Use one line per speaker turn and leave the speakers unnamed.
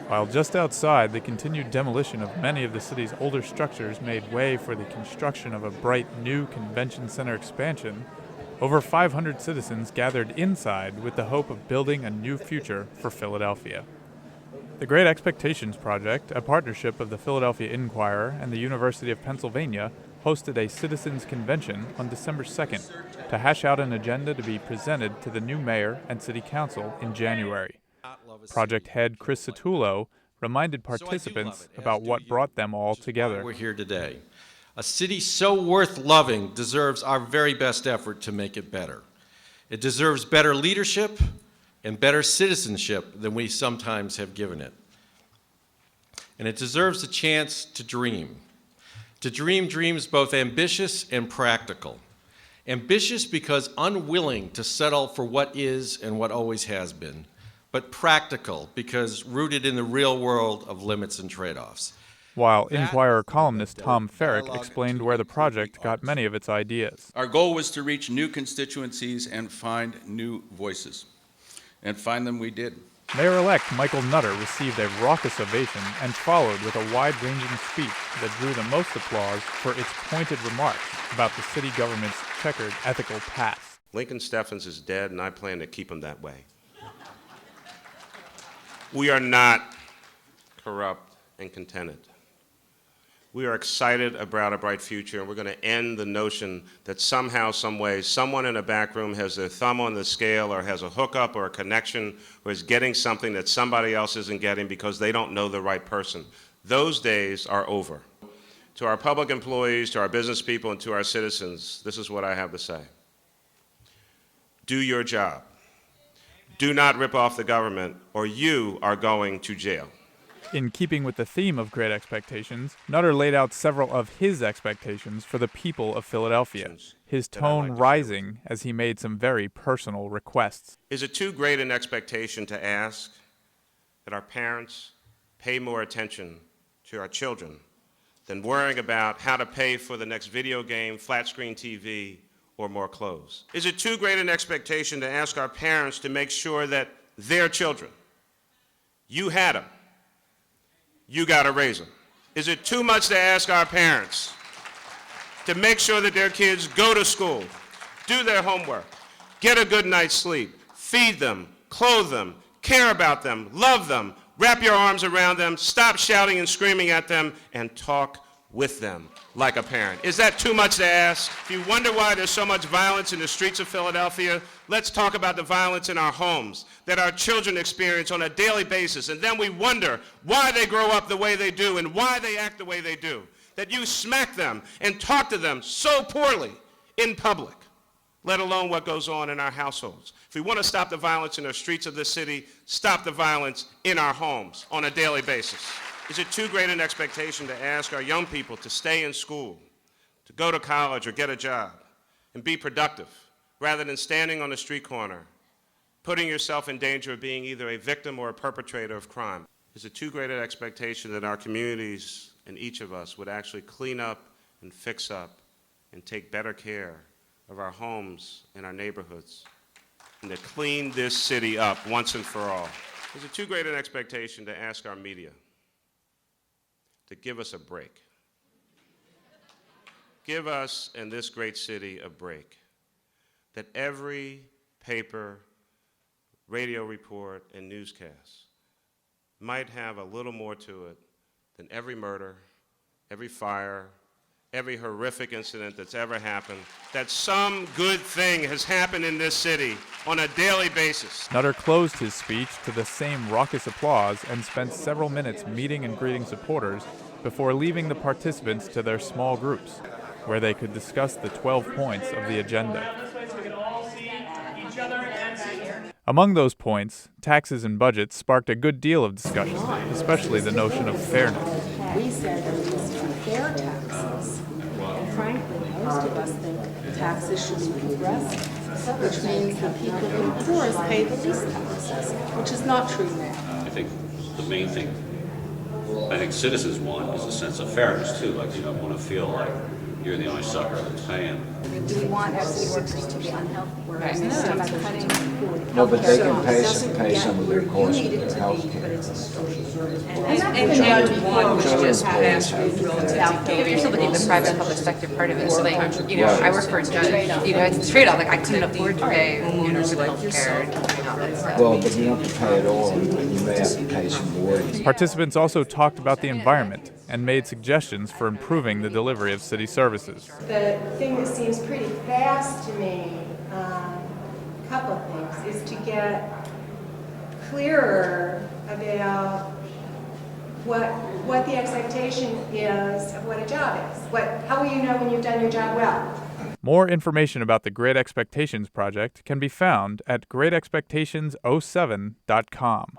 While just outside, the continued demolition of many of the city's older structures made way for the construction of a bright new convention center expansion, over 500 citizens gathered inside with the hope of building a new future for Philadelphia. The Great Expectations Project, a partnership of the Philadelphia Inquirer and the University of Pennsylvania, hosted a citizens' convention on December 2nd to hash out an agenda to be presented to the new mayor and city council in January. Project head Chris Satullo reminded participants about what brought them all together.
We're here today. A city so worth loving deserves our very best effort to make it better. It deserves better leadership and better citizenship than we sometimes have given it. And it deserves a chance to dream. To dream dreams both ambitious and practical. Ambitious because unwilling to settle for what is and what always has been, but practical because rooted in the real world of limits and trade-offs.
While Inquirer columnist Tom Ferrick explained where the project got many of its ideas.
Our goal was to reach new constituencies and find new voices. And find them we did.
Mayor-elect Michael Nutter received a raucous ovation and followed with a wide-ranging speech that drew the most applause for its pointed remarks about the city government's checkered ethical past.
Lincoln Steffens is dead, and I plan to keep him that way. We are not corrupt and contented. We are excited about a bright future, and we're going to end the notion that somehow, some way, someone in a back room has their thumb on the scale or has a hookup or a connection or is getting something that somebody else isn't getting because they don't know the right person. Those days are over. To our public employees, to our business people, and to our citizens, this is what I have to say. Do your job. Do not rip off the government, or you are going to jail.
In keeping with the theme of Great Expectations, Nutter laid out several of his expectations for the people of Philadelphia, his tone rising as he made some very personal requests.
Is it too great an expectation to ask that our parents pay more attention to our children than worrying about how to pay for the next video game, flat-screen TV, or more clothes? Is it too great an expectation to ask our parents to make sure that their children, you had them, you got to raise them? Is it too much to ask our parents to make sure that their kids go to school, do their homework, get a good night's sleep, feed them, clothe them, care about them, love them, wrap your arms around them, stop shouting and screaming at them, and talk with them like a parent? Is that too much to ask? If you wonder why there's so much violence in the streets of Philadelphia, let's talk about the violence in our homes that our children experience on a daily basis, and then we wonder why they grow up the way they do and why they act the way they do. That you smack them and talk to them so poorly in public, let alone what goes on in our households. If we want to stop the violence in the streets of this city, stop the violence in our homes on a daily basis. Is it too great an expectation to ask our young people to stay in school, to go to college or get a job, and be productive, rather than standing on the street corner, putting yourself in danger of being either a victim or a perpetrator of crime? Is it too great an expectation that our communities and each of us would actually clean up and fix up and take better care of our homes and our neighborhoods, and to clean this city up once and for all? Is it too great an expectation to ask our media to give us a break? Give us and this great city a break. That every paper, radio report, and newscast might have a little more to it than every murder, every fire, every horrific incident that's ever happened, that some good thing has happened in this city on a daily basis.
Nutter closed his speech to the same raucous applause and spent several minutes meeting and greeting supporters before leaving the participants to their small groups, where they could discuss the 12 points of the agenda. Among those points, taxes and budgets sparked a good deal of discussion, especially the notion of fairness.
We said there needs to be fair taxes, and frankly, most of us think taxes should be progressive, which means the people who are poorest pay the least taxes, which is not true now.
I think the main thing I think citizens want is a sense of fairness too. Like, you don't want to feel like you're the only sucker that's paying.
Do we want our city workers to be unhealthy?
No, but they can pay some of their costs with their health care.
And one was just passed relative. You're still looking at the private public sector part of it. So like, I work for a judge. It's a trade-off. Like I couldn't afford to pay homeowners with health care and all that stuff.
Well, but you don't have to pay it all. You may have to pay some more.
Participants also talked about the environment and made suggestions for improving the delivery of city services.
The thing that seems pretty fast to me, a couple of things, is to get clearer about what the expectation is of what a job is. How will you know when you've done your job well?
More information about the Great Expectations project can be found at greatexpectations07.com.